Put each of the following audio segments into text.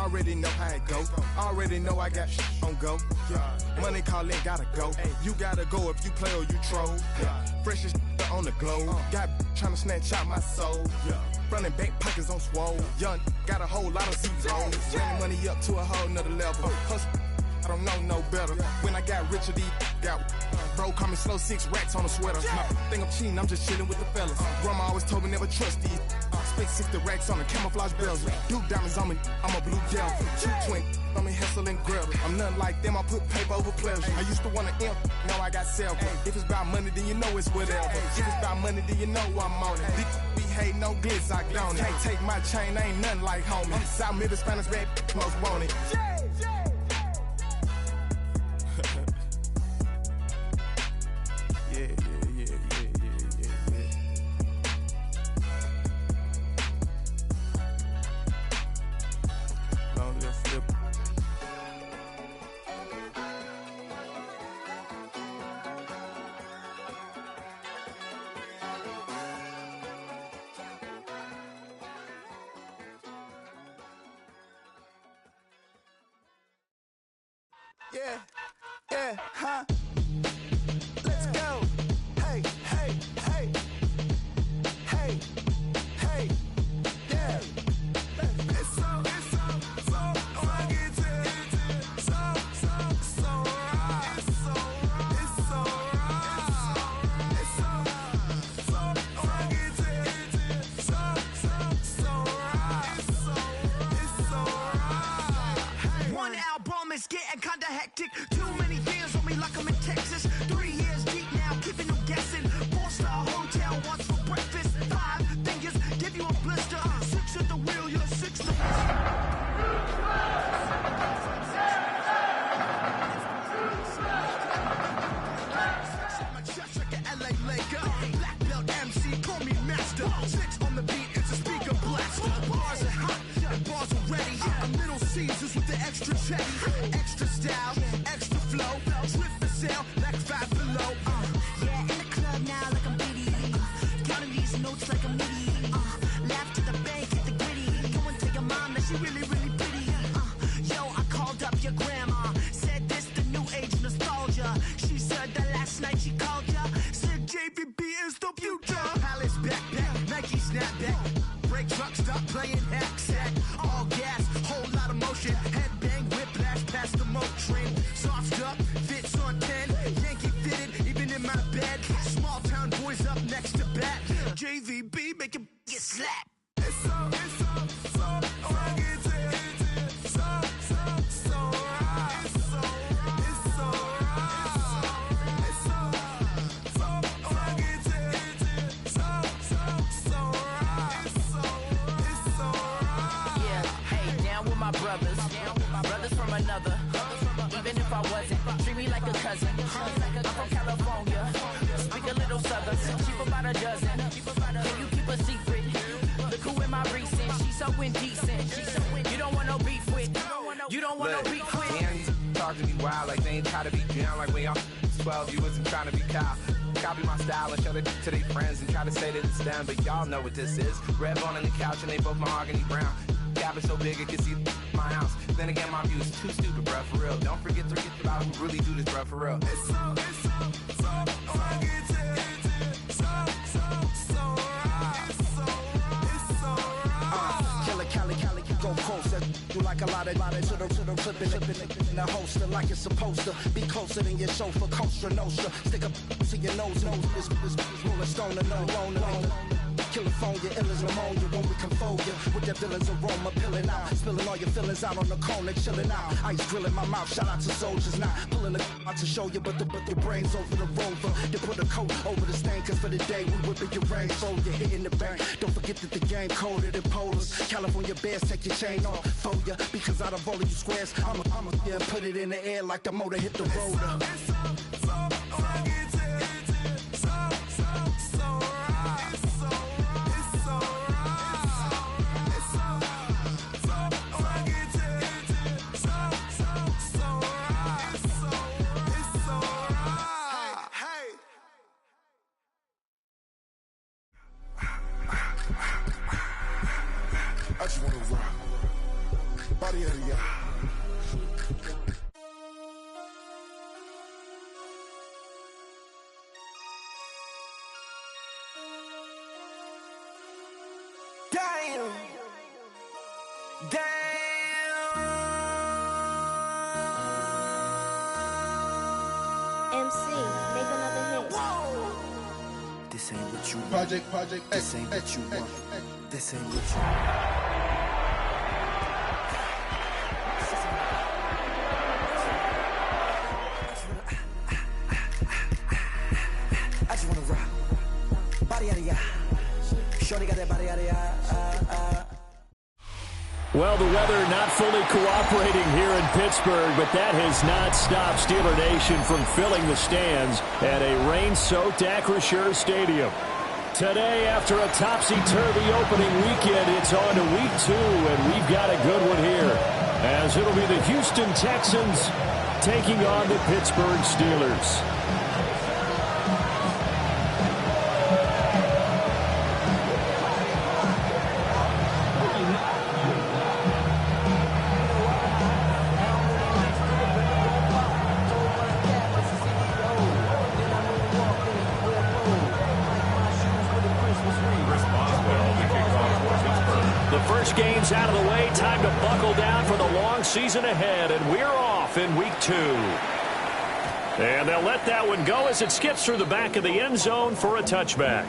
already know how it go. Already know I got on go. Money calling, gotta go. You gotta go if you play or you troll. Fresh as on the globe. Got tryna snatch out my soul. Running back pockets on swole. Young, got a whole lot of zeros. Running money up to a whole nother level. Hustle, I don't know no better. When I got rich, these got bro, call me slow, 6 racks on a sweater. Think I'm cheating, I'm just chilling with the fellas. Grandma always told me never trust these. Spent 60 racks on a camouflage bells. Duke diamonds on me, I'm a blue gel. 220 on me, Hessel and Gretel. I'm nothing like them, I put paper over pleasure. I used to wanna imp, now I got self. If it's about money, then you know it's whatever. If it's about money, then you know I'm on it. Be hating no glitz, I don't it. Can't take my chain, ain't nothing like homie. South Middle Spanish red, most want it. Yeah, huh? Let's go. Hey, hey, hey. Hey, hey, yeah. It's so fucking so right. It's so right. It's so fucking so right. One album is getting kinda hectic. Too many fans on me like I'm in Texas. 3 years deep now, keeping them guessing. 4-star hotel, what's for breakfast? 5 fingers, give you a blister. 6 at the wheel, you're 6 to just like an LA Laker. Black belt MC, call me master. 6 on the beat, it's a speaker blaster. Bars are hot, and bars are ready. I'm Little Caesars with the extra chetty. Extra style, extra flow. Swift for sale, like 5 below. Yeah, in the club now like I'm BDE. Counting these notes like I'm MIDI. Laugh to the bank, hit the gritty. Go and tell your mom that she really, really pretty. Yo, I called up your grandma. Said this the new age nostalgia. She said that last night she called ya. Said JVB is the future. Palace backpack, Nike snapback. Break truck, stop playing hack sack. All gas, whole lot of motion. Headbang, whiplash, past the moat train. Soft up, fits on 10. Yankee fitted, even in my bed. Small town boys up next to bat. JVB, make it get slapped. It's so fucking so right. It's so right. It's so right. It's so fucking so right. Yeah, hey, down with my brothers. Brothers from another. Even if I wasn't, treat me like a cousin. I'm from California. Speak a little southern. Cheap about a dozen. Can you keep a secret? Look who in my recent. She's so indecent. You don't want no beef with. You don't want no beef with. Man, these talk to me wild like they ain't try to be down like when y'all 12. You wasn't trying to be Kyle. Copy my style and show it to their friends and try to say that it's them, but y'all know what this is. Red bone on the couch and they both mahogany brown. Cabin so big it can see my house. Then again, my view is too stupid, bruh, for real. Don't forget about who really do this, bruh, for real. It's so fucking so right. It's so right. Killer Cali, go coast. That do like a lot of to the flipping in the holster like it's supposed to be closer than your chauffeur. Coaster Nostra, stick up to your nose. This rolling stone and alone. California, ill as pneumonia when we can fold you with that villain's aroma, pilling out, spilling all your feelings out on the corner, chilling out. Ice grilling my mouth, shout out to soldiers, not pulling the out to show you, but the brains over the rover. They put a coat over the stain, cause for the day we whipping your rain, so you're hitting the bank. Don't forget that the game coded in polars. California bears, take your chain off for ya, because out of all of you squares, I'ma yeah, put it in the air like the motor hit the roller. It's so fucking so right. It's so I just wanna rock. Body of the year. Damn. MC, make another hit. This ain't what you want. Project This ain't what you want. This ain't what you I just wanna rock. Body out of ya. Shorty got that body out of ya. Well, the weather not fully cooperating here in Pittsburgh, but that has not stopped Steeler Nation from filling the stands at a rain-soaked Acrisure Stadium. Today, after a topsy-turvy opening weekend, it's on to week 2, and we've got a good one here, as it'll be the Houston Texans taking on the Pittsburgh Steelers. Games out of the way, time to buckle down for the long season ahead, and we're off in week 2. And they'll let that one go as it skips through the back of the end zone for a touchback.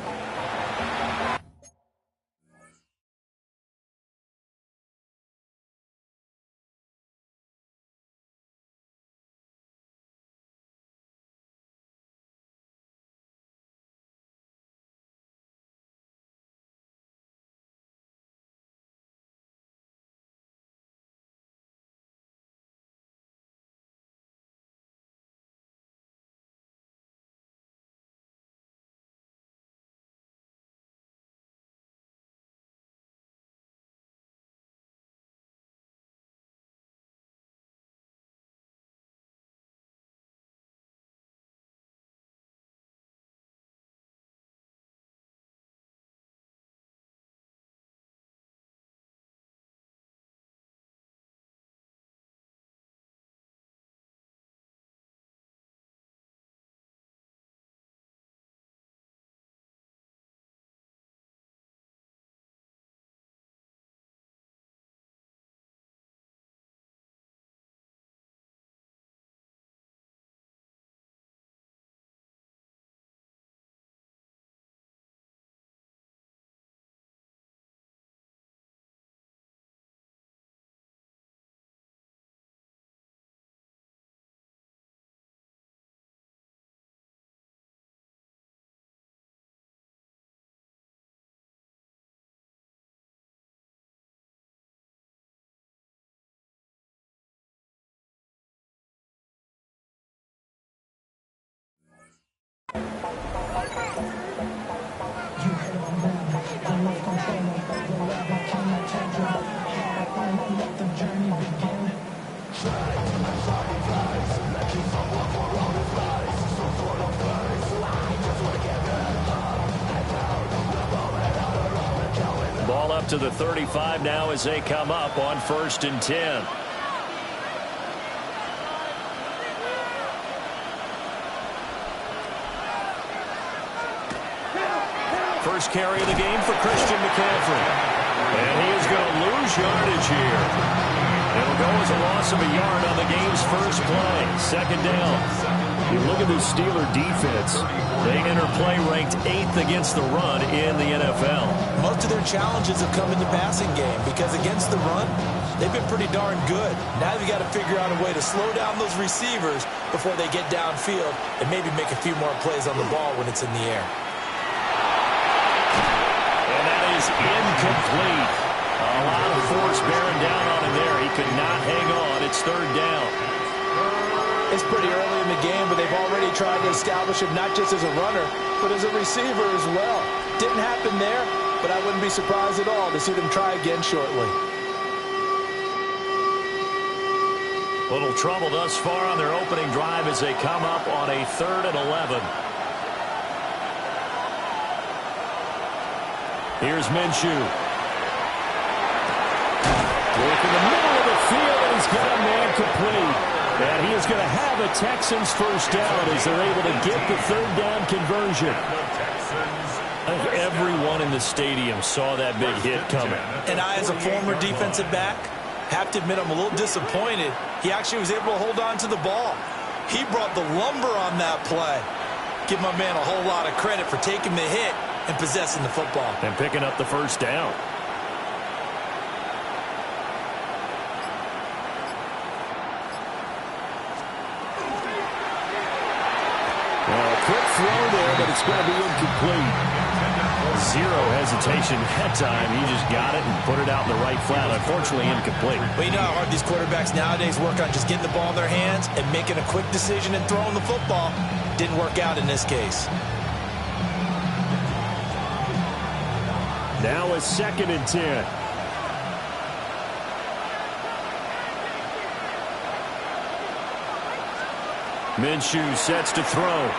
Ball up to the 35 now as they come up on 1st and 10. First carry of the game for Christian McCaffrey. And he is going to lose yardage here. It'll go as a loss of a yard on the game's first play. 2nd down. You look at the Steeler defense. They enter play ranked 8th against the run in the NFL. Most of their challenges have come in the passing game because against the run, they've been pretty darn good. Now you've got to figure out a way to slow down those receivers before they get downfield and maybe make a few more plays on the ball when it's in the air. And that is incomplete. A lot of force bearing down on him there. He could not hang on. It's 3rd down. It's pretty early in the game, but they've already tried to establish him not just as a runner, but as a receiver as well. Didn't happen there, but I wouldn't be surprised at all to see them try again shortly. Little trouble thus far on their opening drive as they come up on a 3rd and 11. Here's Minshew. Work in the middle of the And he is going to have a Texans first down as they're able to get the third down conversion. I think everyone in the stadium saw that big hit coming. And I, as a former defensive back, have to admit I'm a little disappointed. He actually was able to hold on to the ball. He brought the lumber on that play. Give my man a whole lot of credit for taking the hit and possessing the football. And picking up the first down. Well, a quick throw there, but it's going to be incomplete. Zero hesitation that time. He just got it and put it out in the right flat. Unfortunately, incomplete. Well, you know how hard these quarterbacks nowadays work on just getting the ball in their hands and making a quick decision and throwing the football. Didn't work out in this case. Now a 2nd and 10. Minshew sets to throw.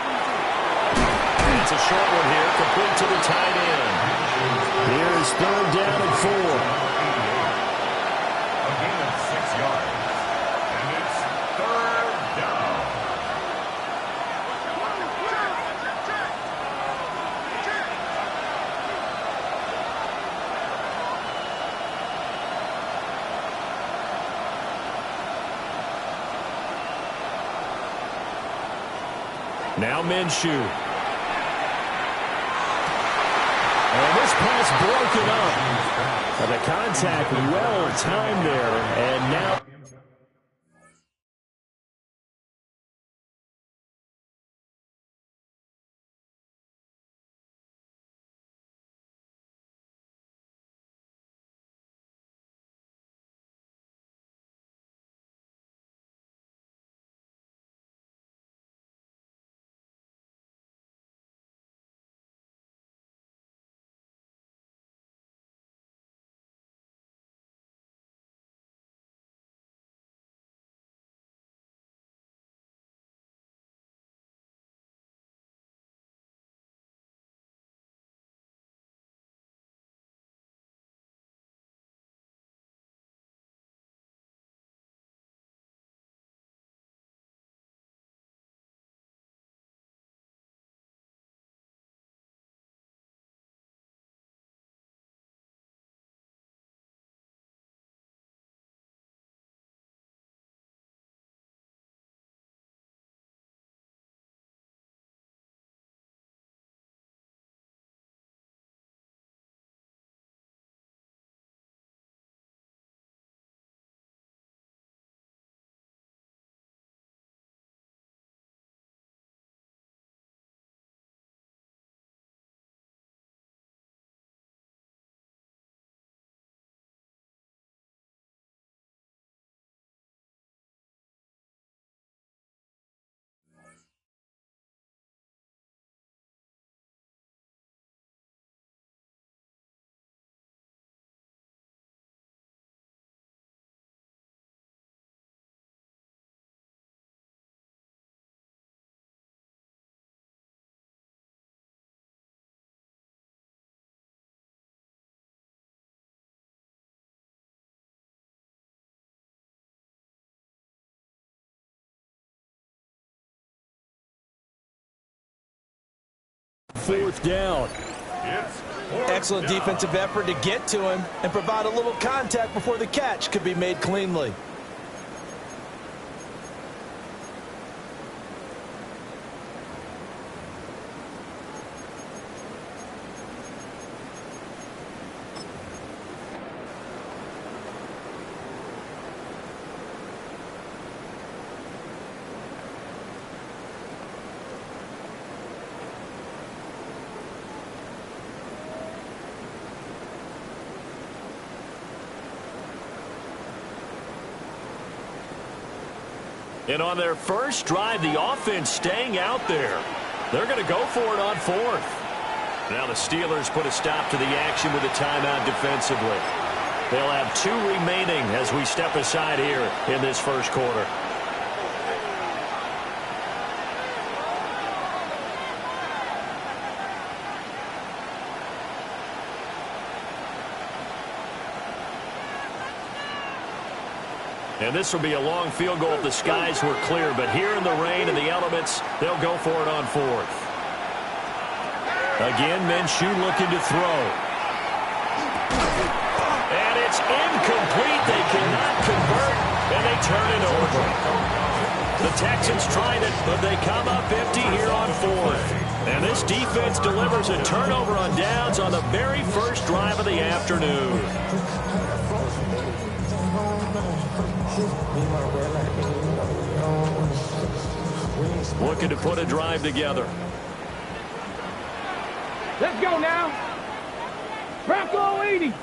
It's a short one here, complete to the tight end. Here's 3rd down and 4. A gain of 6 yards. And it's 3rd down. Now Minshew. And this pass broken up. The contact well timed there. And now fourth down. Excellent defensive effort to get to him and provide a little contact before the catch could be made cleanly. And on their first drive, the offense staying out there. They're going to go for it on 4th. Now the Steelers put a stop to the action with a timeout defensively. They'll have 2 remaining as we step aside here in this first quarter. And this will be a long field goal if the skies were clear. But here in the rain and the elements, they'll go for it on fourth. Again, Minshew looking to throw. And it's incomplete. They cannot convert, and they turn it over. The Texans tried it, but they come up empty here on fourth. And this defense delivers a turnover on downs on the very first drive of the afternoon. Looking to put a drive together. Let's go now. Bronco 80.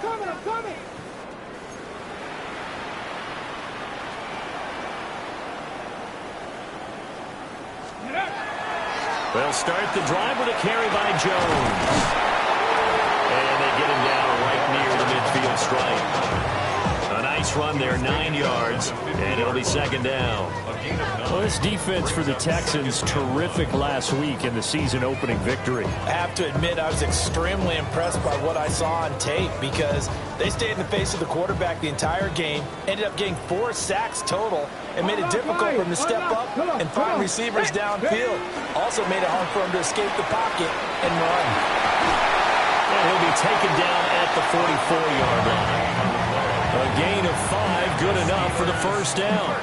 I'm coming. They'll start the drive with a carry by Jones. And they get him down right near the midfield stripe. A nice run there, 9 yards, and it'll be second down. Well, this defense for the Texans, terrific last week in the season-opening victory. I have to admit, I was extremely impressed by what I saw on tape because they stayed in the face of the quarterback the entire game, ended up getting 4 sacks total, and made it difficult for him to step up and find receivers downfield. Also made it hard for him to escape the pocket and run. And he'll be taken down at the 44-yard line. A gain of 5, good enough for the first down.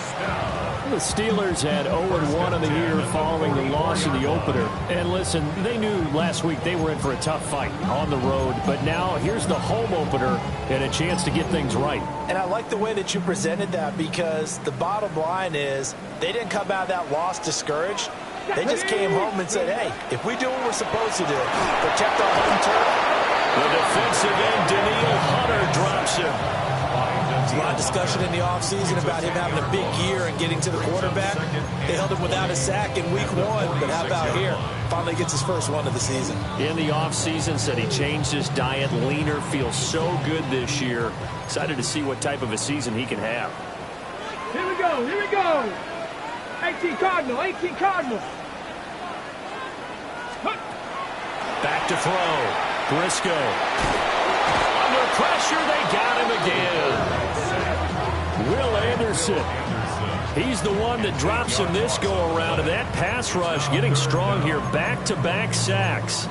The Steelers had 0-1 on the year following the loss in the opener. And listen, they knew last week they were in for a tough fight on the road. But now here's the home opener and a chance to get things right. And I like the way that you presented that because the bottom line is they didn't come out of that loss discouraged. They just came home and said, hey, if we do what we're supposed to do, protect our home turf. The defensive end, Daniil Hunter, drops him. There's a lot of discussion in the offseason about him having a big year and getting to the quarterback. They held him without a sack in week 1, but how about here? Finally gets his first one of the season. In the offseason, said he changed his diet, leaner, feels so good this year. Excited to see what type of a season he can have. Here we go. 18 Cardinal. Back to throw. Briscoe. Under pressure, they got him again. Will Anderson. He's the one that drops him this go-around, and that pass rush getting strong here. Back-to-back sacks.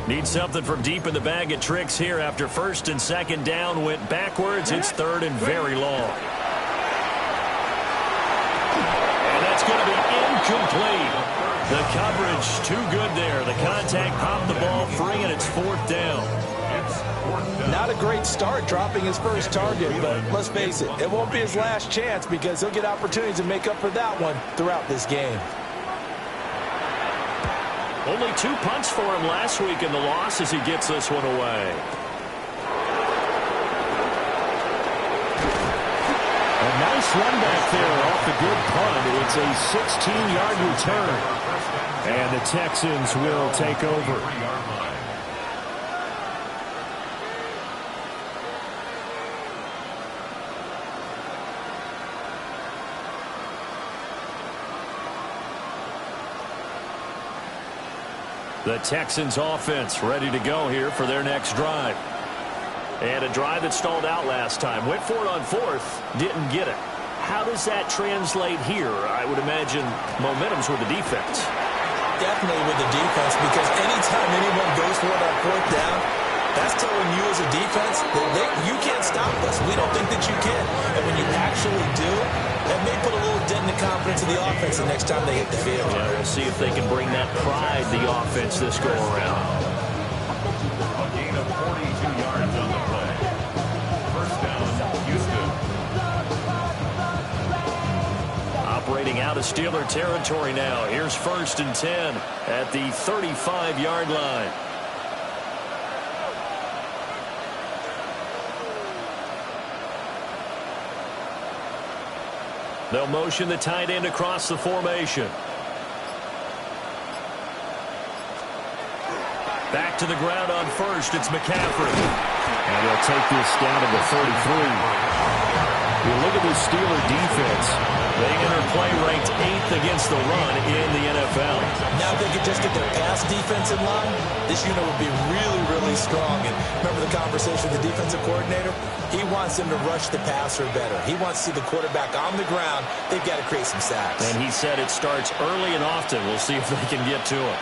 Need something from deep in the bag of tricks here after first and second down went backwards. It's third and very long. And that's going to be incomplete. The coverage too good there. The contact popped the ball free, and it's fourth down. Not a great start dropping his first target, but let's face it, it won't be his last chance because he'll get opportunities to make up for that one throughout this game. Only 2 punts for him last week in the loss as he gets this one away. A nice run back there off the good punt. It's a 16-yard return. And the Texans will take over. The Texans offense ready to go here for their next drive. And a drive that stalled out last time. Went for it on fourth, didn't get it. How does that translate here? I would imagine momentum's with the defense. Definitely with the defense, because anytime anyone goes for it on fourth down, that's telling you as a defense that you can't stop us. We don't think that you can. And when you actually do, that may put a little dent in the confidence of the offense the next time they hit the field. Yeah, we'll see if they can bring that pride, the offense, this go-around. A gain of 42 yards on the play. First down, Houston. Operating out of Steeler territory now. Here's first and 10 at the 35-yard line. They'll motion the tight end across the formation. Back to the ground on first. It's McCaffrey. And they'll take this down to the 33. You look at the Steeler defense. They enter play ranked 8th against the run in the NFL. Now if they could just get their pass defense in line, this unit would be really, really strong. And remember the conversation with the defensive coordinator? He wants them to rush the passer better. He wants to see the quarterback on the ground. They've got to create some sacks. And he said it starts early and often. We'll see if they can get to him.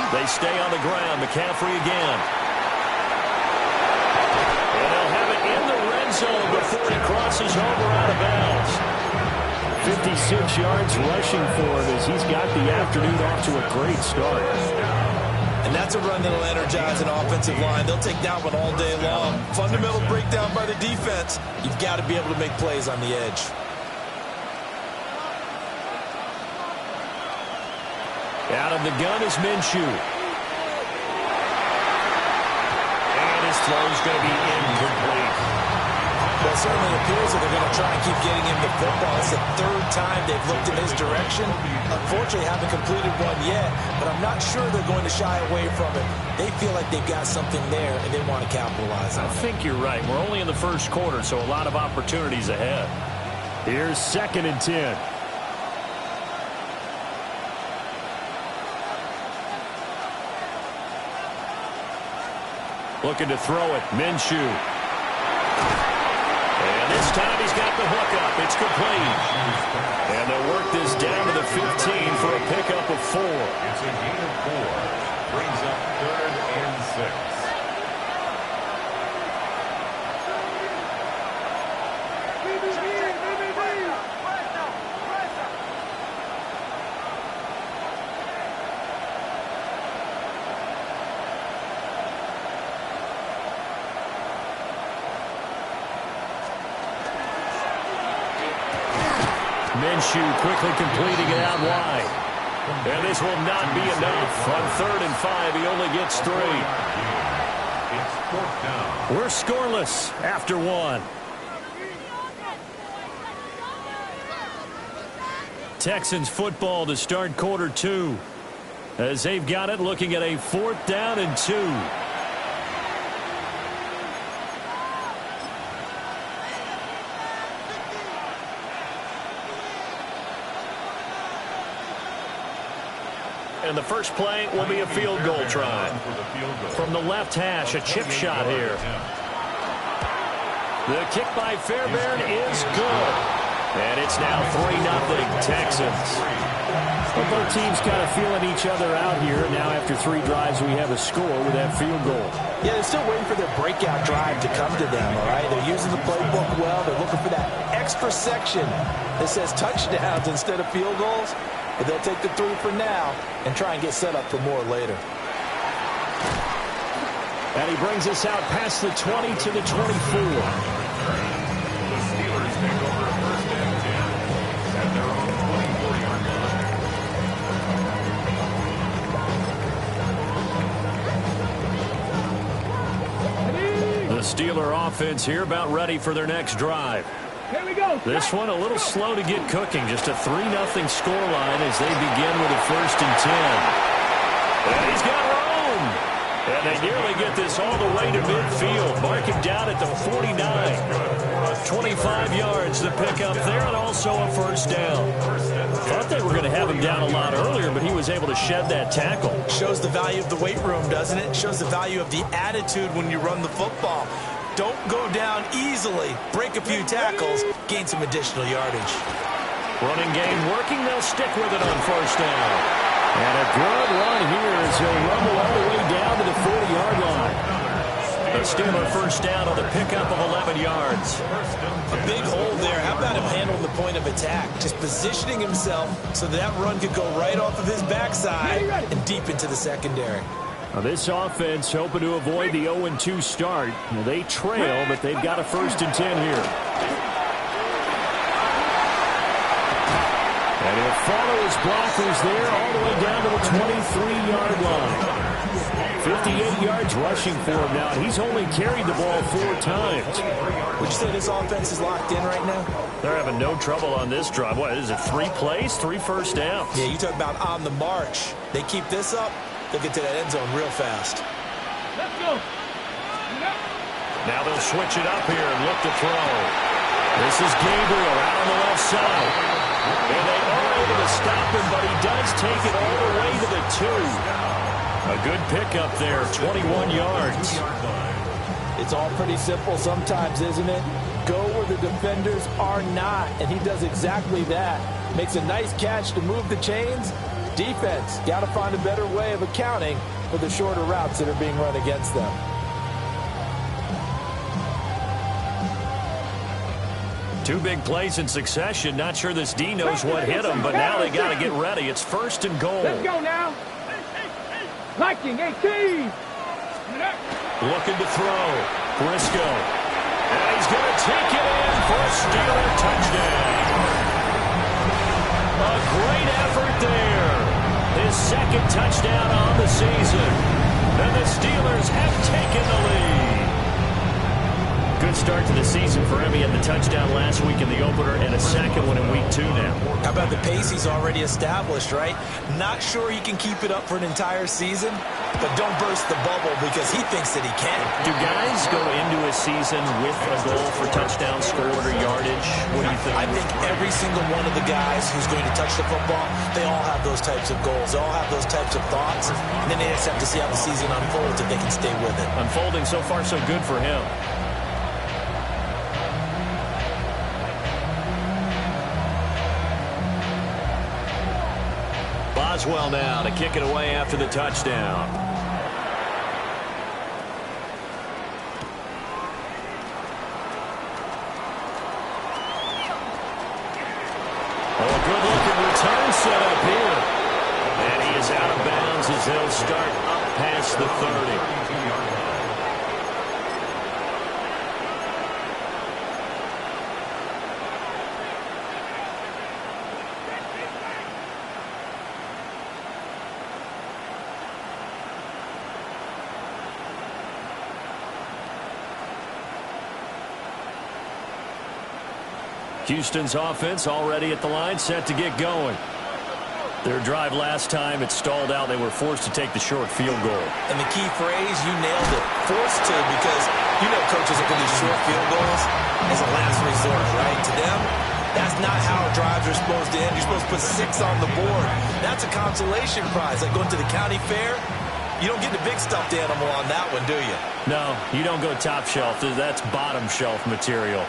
They stay on the ground. McCaffrey again. And they'll have it in the red zone before he crosses over out of bounds. 56 yards rushing for him as he's got the afternoon off to a great start. And that's a run that'll energize an offensive line. They'll take that one all day long. Fundamental breakdown by the defense. You've got to be able to make plays on the edge. Out of the gun is Minshew. And his throw is going to be incomplete. Well, it certainly appears that they're going to try and keep getting him the football. It's the third time they've looked in his direction. Unfortunately, haven't completed one yet, but I'm not sure they're going to shy away from it. They feel like they've got something there, and they want to capitalize on it. I think you're right. We're only in the first quarter, so a lot of opportunities ahead. Here's 2nd and 10. Looking to throw it. Minshew. And this time he's got the hook up. It's complete. And they'll work this down to the 15 for a pickup of 4. It's a gain of 4. Brings up 3rd and 6. Minshew quickly completing it out wide. And this will not be enough. On 3rd and 5, he only gets 3. It's 4th down. We're scoreless after 1. Texans football to start quarter 2. As they've got it, looking at a 4th down and 2. And the first play will be a field goal try. From the left hash, a chip shot here. The kick by Fairbairn is good. And it's now 3-0 Texans. Both teams kind of feeling each other out here. Now after 3 drives, we have a score with that field goal. Yeah, they're still waiting for their breakout drive to come to them, all right? They're using the playbook well. They're looking for that extra section that says touchdowns instead of field goals. But they'll take the 3 for now and try and get set up for more later. And he brings us out past the 20 to the 24. The Steelers take over a 1st and 10 at their own 24-yard line. The Steeler offense here about ready for their next drive. Here we go. This one a little slow to get cooking. Just a 3-0 scoreline as they begin with a 1st and 10. And he's got room. And they nearly get this all the way to midfield. Mark him down at the 49. 25 yards to pick up there and also a 1st down. Thought they were going to have him down a lot earlier, but he was able to shed that tackle. Shows the value of the weight room, doesn't it? Shows the value of the attitude when you run the football. Don't go down easily. Break a few tackles. Gain some additional yardage. Running game working. They'll stick with it on 1st down. And a good run here as he'll rumble all the way down to the 40-yard line. A Steeler 1st down on the pickup of 11 yards. A big hole there. How about him handling the point of attack? Just positioning himself so that run could go right off of his backside and deep into the secondary. Now this offense hoping to avoid the 0-2 start. They trail, but they've got a 1st and 10 here. And he'll follow his blockers there all the way down to the 23-yard line. 58 yards rushing for him now. He's only carried the ball 4 times. Would you say this offense is locked in right now? They're having no trouble on this drive. What is it, 3 plays, 3 1st downs? Yeah, you talk about on the march. They keep this up, they'll get to that end zone real fast. Let's go. Now they'll switch it up here and look to throw. This is Gabriel out on the left side. And they are able to stop him, but he does take it all the way to the 2. A good pickup there, 21 yards. It's all pretty simple sometimes, isn't it? Go where the defenders are not, and he does exactly that. Makes a nice catch to move the chains. Defense, got to find a better way of accounting for the shorter routes that are being run against them. Two big plays in succession. Not sure this D knows what hit him, but now they got to get ready. It's 1st and goal. Let's go now. Liking 18. Looking to throw. Briscoe. And he's going to take it in for a Steeler touchdown. A great effort there. His 2nd touchdown on the season. And the Steelers have taken the lead. Good start to the season for him. He had the touchdown last week in the opener and a 2nd one in week 2 now. How about the pace he's already established, right? Not sure he can keep it up for an entire season, but don't burst the bubble because he thinks that he can. Do guys go into a season with a goal for touchdown scored or yardage? What do you think? I think every single one of the guys who's going to touch the football, they all have those types of goals. They all have those types of thoughts, and then they just have to see how the season unfolds if they can stay with it. Unfolding so far so good for him. Boswell now to kick it away after the touchdown. Oh, a good-looking return set up here. And he is out of bounds as they'll start up past the 30. Houston's offense already at the line, set to get going. Their drive last time, it stalled out. They were forced to take the short field goal. And the key phrase, you nailed it. Forced to, because you know coaches look at these short field goals as a last resort, right? To them, that's not how drives are supposed to end. You're supposed to put 6 on the board. That's a consolation prize, like going to the county fair. You don't get the big stuffed animal on that one, do you? No, you don't go top shelf. That's bottom shelf material.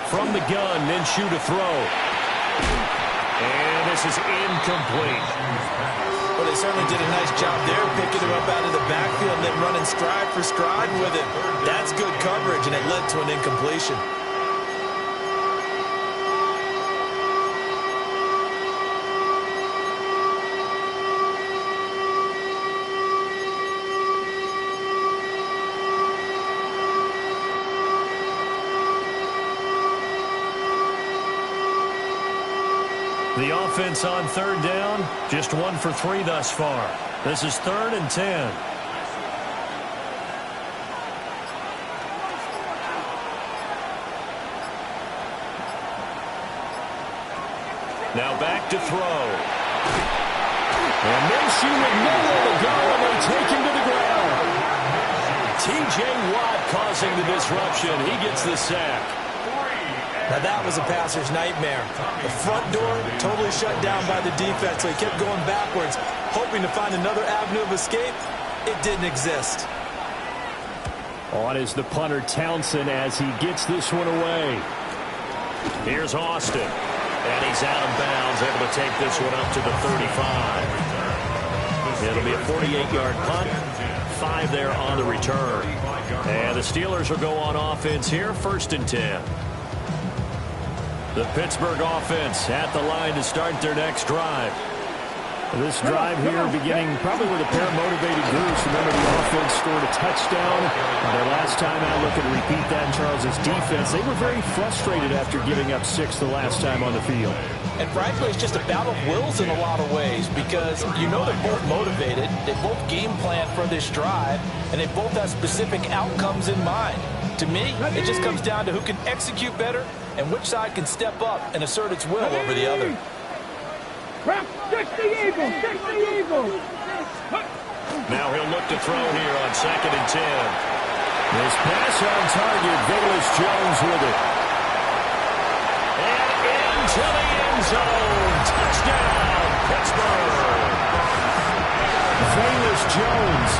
From the gun, Minshew to throw. And this is incomplete. Well, they certainly did a nice job there, picking him up out of the backfield and then running stride for stride with it. That's good coverage, and it led to an incompletion. The offense on 3rd down, just 1 for 3 thus far. This is 3rd and 10. Now back to throw. And Minshew with nowhere to go, and they take him to the ground. T.J. Watt causing the disruption. He gets the sack. Now that was a passer's nightmare. The front door totally shut down by the defense, so he kept going backwards, hoping to find another avenue of escape. It didn't exist. On is the punter Townsend as he gets this one away. Here's Austin. And he's out of bounds, able to take this one up to the 35. It'll be a 48-yard punt. 5 there on the return. And the Steelers will go on offense here, 1st and 10. The Pittsburgh offense at the line to start their next drive. This drive here beginning probably with a pair of motivated groups. Remember, the offense scored a touchdown. Their last time out, look and repeat that, Charles' defense. They were very frustrated after giving up 6 the last time on the field. And frankly, it's just a battle of wills in a lot of ways because you know they're both motivated. They both game plan for this drive, and they both have specific outcomes in mind. To me, it just comes down to who can execute better and which side can step up and assert its will over the other. Fix the Eagles! Fix the Eagles! Now he'll look to throw here on 2nd and 10. This pass on target, Velus Jones with it. And into the end zone. Touchdown, Pittsburgh. Velus Jones,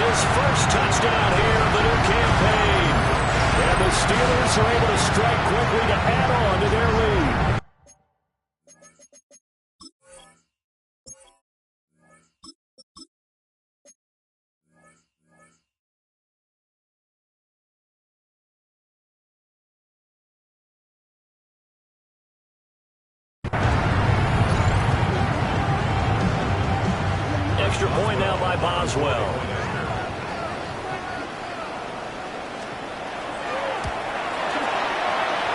his first touchdown here of the new campaign. And the Steelers are able to strike quickly to add on to their lead. Extra point now by Boswell.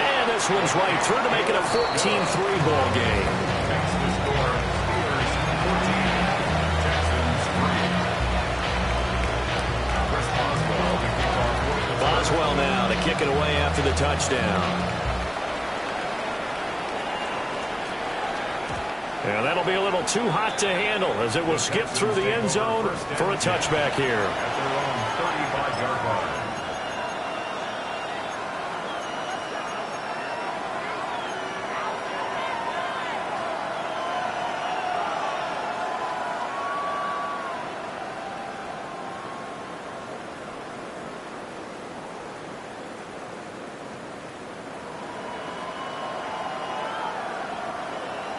And this one's right through to make it a 14-3 ball game. Boswell now to kick it away after the touchdown. And that'll be a little too hot to handle as it will skip through the end zone for a touchback here. At their own 35-yard line.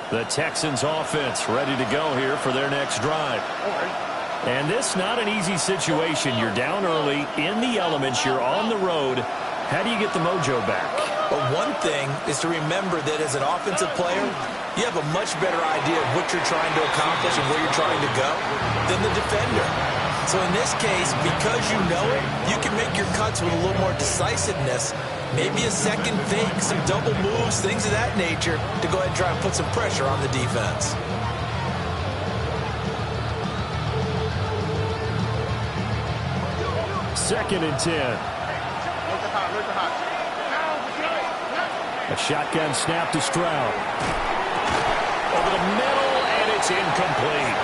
The Texans offense ready to go here for their next drive. And this not an easy situation. You're down early, in the elements, you're on the road. How do you get the mojo back? Well, one thing is to remember that as an offensive player, you have a much better idea of what you're trying to accomplish and where you're trying to go than the defender. So in this case, because you know it, you can make your cuts with a little more decisiveness. Maybe a second fake, some double moves, things of that nature to go ahead and try and put some pressure on the defense. Second and 10. A shotgun snap to Stroud. Over the middle, and it's incomplete.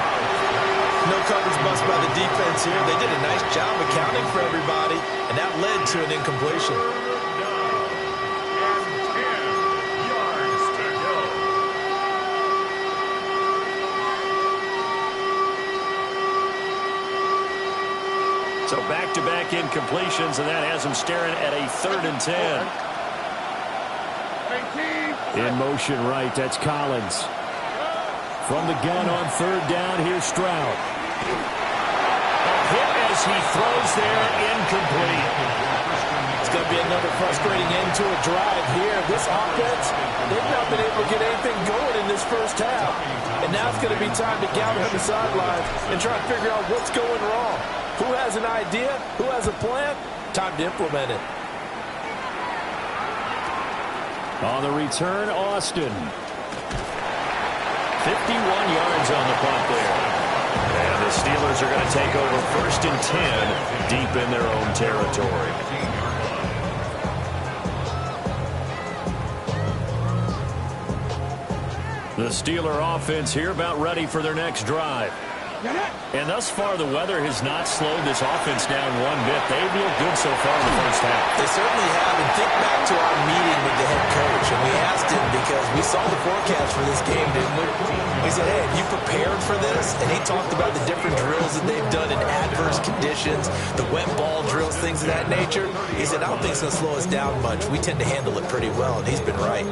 No coverage bust by the defense here. They did a nice job accounting for everybody, and that led to an incompletion. So back-to-back incompletions, and that has him staring at a 3rd and 10. In motion right, that's Collins. From the gun on 3rd down, here's Stroud. A hit as he throws there, incomplete. It's going to be another frustrating end to a drive here. This offense, they've not been able to get anything going in this first half. And now it's going to be time to gather on the sidelines and try to figure out what's going wrong. Who has an idea? Who has a plan? Time to implement it. On the return, Austin. 51 yards on the punt there. And the Steelers are going to take over 1st and 10 deep in their own territory. The Steeler offense here about ready for their next drive. And thus far, the weather has not slowed this offense down one bit. They've looked good so far in the first half. They certainly have. And think back to our meeting with the head coach. And we asked him because we saw the forecast for this game, didn't we? We said, hey, have you prepared for this? And he talked about the different drills that they've done in adverse conditions, the wet ball drills, things of that nature. He said, I don't think it's going to slow us down much. We tend to handle it pretty well. And he's been right.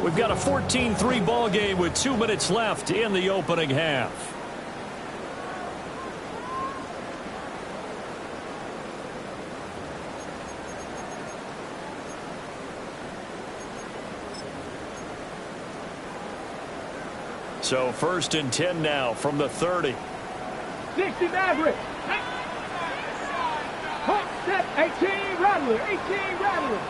We've got a 14-3 ball game with 2 minutes left in the opening half. So 1st and 10 now from the 30. 60 Maverick. Hot step, 18 Rattler, 18 Rattler.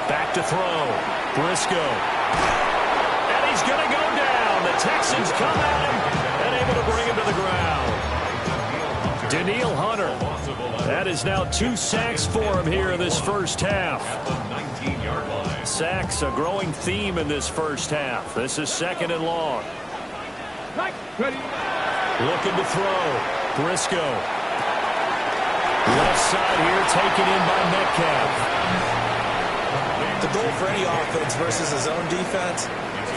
Back to throw. Briscoe. And he's going to go down. The Texans come at him and able to bring him to the ground. Danielle Hunter. That is now 2 sacks for him here in this first half. sacks, a growing theme in this first half. This is 2nd and long. Looking to throw. Briscoe. Left side here taken in by Metcalf. The goal for any offense versus his own defense,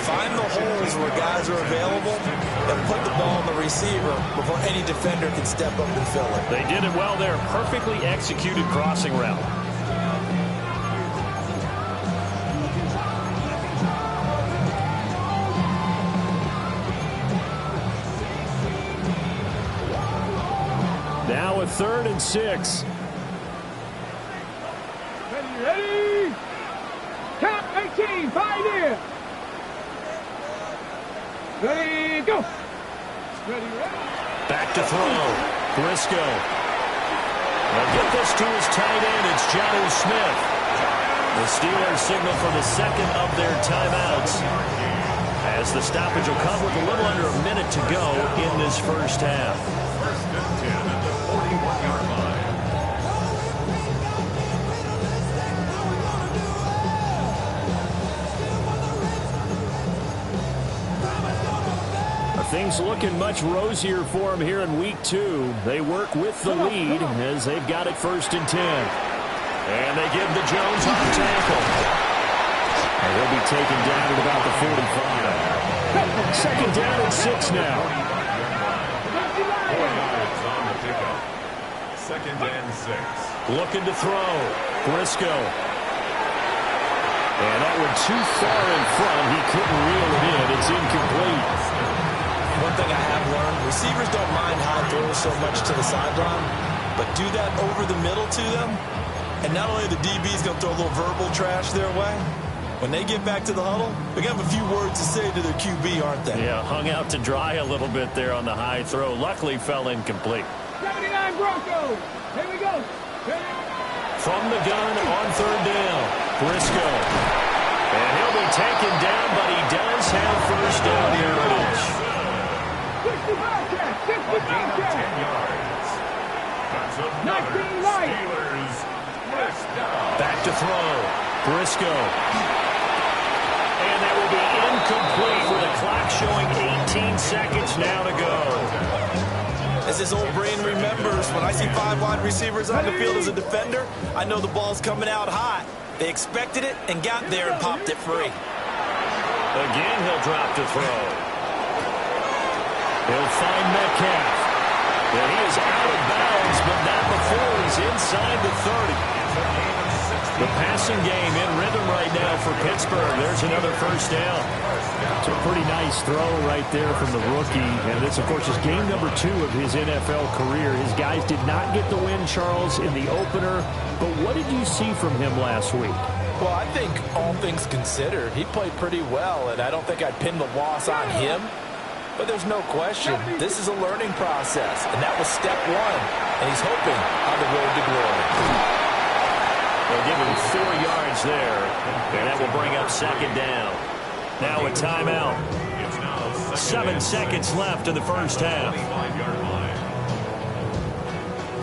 find the holes where guys are available and put the ball on the receiver before any defender can step up and fill it. They did it well there. Perfectly executed crossing route. Now a 3rd and 6. Ready? Count 18, 5 in. Ready, go. Ready. Back to throw. Briscoe. They'll get this to his tight end. It's John Smith. The Steelers signal for the 2nd of their timeouts, as the stoppage will come with a little under a minute to go in this first half. 1st and 10 at the 41-yard line. Things looking much rosier for him here in week 2. They work with the lead as they've got it 1st and 10. And they give the Jones hard tackle. And he'll be taken down at about the 45. 2nd down and 6 now. 4 yards on the pickup. 2nd and 6. Looking to throw. Briscoe. And that one too far in front. He couldn't reel it in. It's incomplete. One thing I have learned, receivers don't mind high throws so much to the sideline, but do that over the middle to them, and not only the DB's going to throw a little verbal trash their way, when they get back to the huddle, they're going to have a few words to say to their QB, aren't they? Yeah, hung out to dry a little bit there on the high throw. Luckily fell incomplete. 79 Broncos. Here we go. From the gun on 3rd down, Briscoe. And he'll be taken down, but he does have 1st down yardage. 65 catch. 65 catch. 10 yards. That's another 19 light. Steelers first down. Back to throw. Briscoe. And that will be incomplete with a clock showing 18 seconds now to go. As his old brain remembers, when I see 5 wide receivers on the field as a defender, I know the ball's coming out hot. They expected it and got there and popped it free. Again, he'll drop to throw. He'll find Metcalf. And he is out of bounds, but not before he's inside the 30. The passing game in rhythm right now for Pittsburgh. There's another 1st down. It's a pretty nice throw right there from the rookie. And this, of course, is game number 2 of his NFL career. His guys did not get the win, Charles, in the opener. But what did you see from him last week? Well, I think all things considered, he played pretty well, and I don't think I'd pin the loss on him. But there's no question, this is a learning process, and that was step 1, and he's hoping on the road to glory. They'll give him 4 yards there, and that will bring up 2nd down. Now a timeout. 7 seconds left in the first half.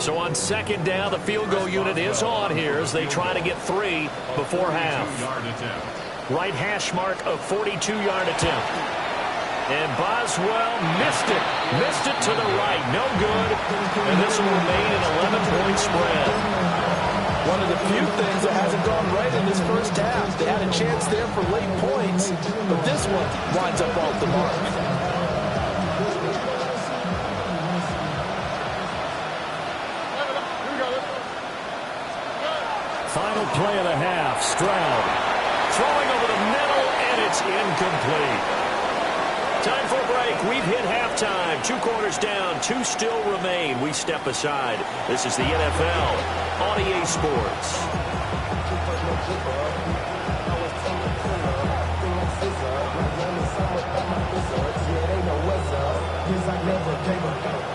So on 2nd down, the field goal unit is on here as they try to get 3 before half. Right hash mark of 42-yard attempt. And Boswell missed it. Missed it to the right. No good. And this will remain an 11-point spread. One of the few things that hasn't gone right in this first half. They had a chance there for late points, but this one winds up off the mark. Final play of the half. Stroud throwing over the middle, and it's incomplete. Time for a break. We've hit halftime. 2 quarters down. 2 still remain. We step aside. This is the NFL on EA Sports. I never gave up.